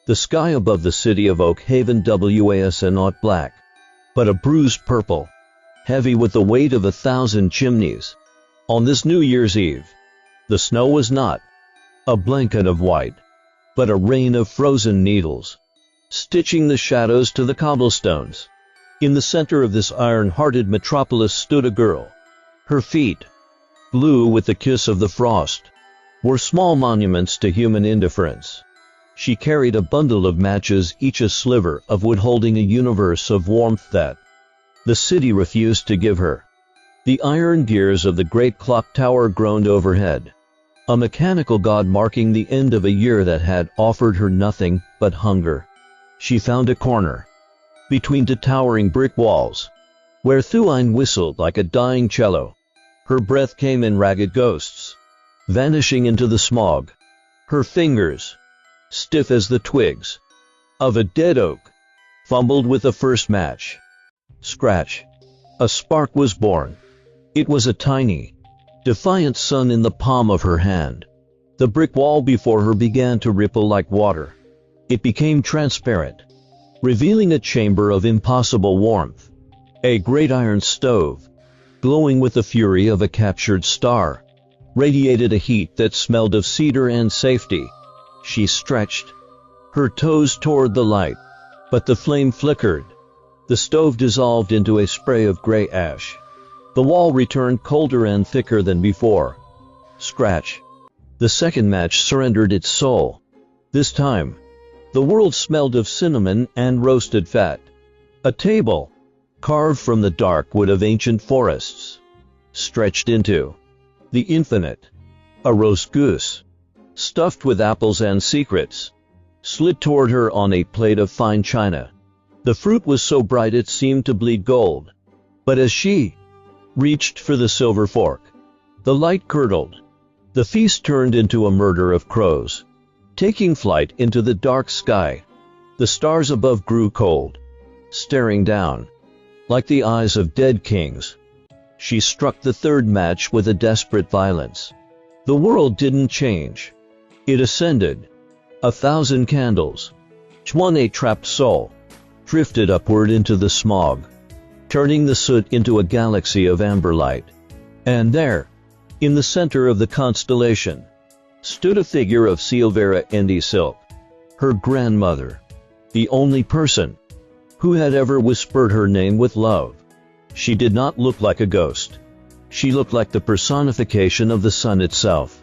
The sky above the city of Oak Haven was not black, but a bruised purple, heavy with the weight of 1,000 chimneys. On this New Year's Eve, the snow was not a blanket of white, but a rain of frozen needles, stitching the shadows to the cobblestones. In the center of this iron-hearted metropolis stood a girl. Her feet, blue with the kiss of the frost, were small monuments to human indifference. She carried a bundle of matches, each a sliver of wood holding a universe of warmth that the city refused to give her. The iron gears of the great clock tower groaned overhead, a mechanical god marking the end of a year that had offered her nothing but hunger. She found a corner between two towering brick walls, where Thuine whistled like a dying cello. Her breath came in ragged ghosts, vanishing into the smog. Her fingers, stiff as the twigs of a dead oak, fumbled with the first match. Scratch. A spark was born. It was a tiny, defiant sun in the palm of her hand. The brick wall before her began to ripple like water. It became transparent, revealing a chamber of impossible warmth. A great iron stove, glowing with the fury of a captured star, radiated a heat that smelled of cedar and safety. She stretched her toes toward the light, but the flame flickered. The stove dissolved into a spray of gray ash. The wall returned colder and thicker than before. Scratch. The second match surrendered its soul. This time, the world smelled of cinnamon and roasted fat. A table, carved from the dark wood of ancient forests, stretched into the infinite. A roast goose, stuffed with apples and secrets, slid toward her on a plate of fine china. The fruit was so bright it seemed to bleed gold. But as she reached for the silver fork, the light curdled. The feast turned into a murder of crows, taking flight into the dark sky. The stars above grew cold, staring down like the eyes of dead kings. She struck the third match with a desperate violence. The world didn't change. It ascended. 1,000 candles, one a trapped soul, drifted upward into the smog, turning the soot into a galaxy of amber light. And there, in the center of the constellation, stood a figure of Silvera Indy silk, her grandmother, the only person who had ever whispered her name with love. She did not look like a ghost. She looked like the personification of the sun itself,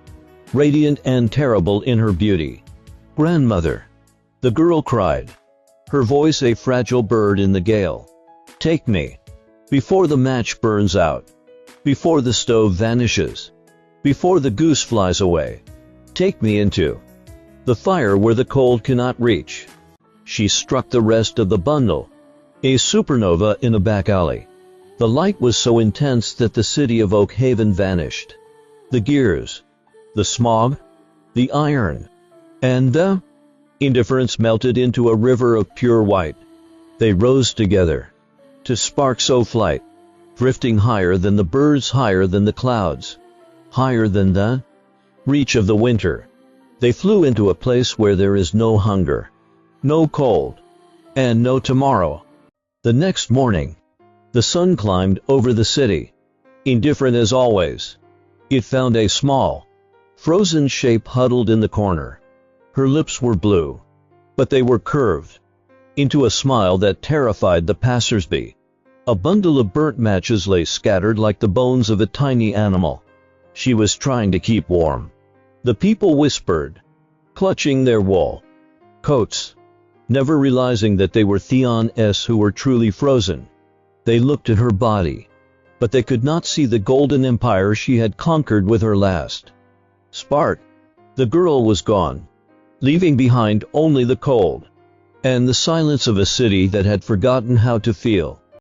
radiant and terrible in her beauty. "Grandmother," the girl cried, her voice a fragile bird in the gale. "Take me, before the match burns out, before the stove vanishes, before the goose flies away. Take me into the fire where the cold cannot reach." She struck the rest of the bundle, a supernova in a back alley. The light was so intense that the city of Oak Haven vanished. The gears, the smog, the iron, and the indifference melted into a river of pure white. They rose together to sparks of flight, drifting higher than the birds, higher than the clouds, higher than the reach of the winter. They flew into a place where there is no hunger, no cold, and no tomorrow. The next morning, the sun climbed over the city. Indifferent as always, it found a small, frozen shape huddled in the corner. Her lips were blue, but they were curved into a smile that terrified the passersby. A bundle of burnt matches lay scattered like the bones of a tiny animal. She was trying to keep warm. The people whispered, clutching their wool coats, never realizing that they were Theon's who were truly frozen. They looked at her body, but they could not see the golden empire she had conquered with her last spark. The girl was gone, leaving behind only the cold and the silence of a city that had forgotten how to feel.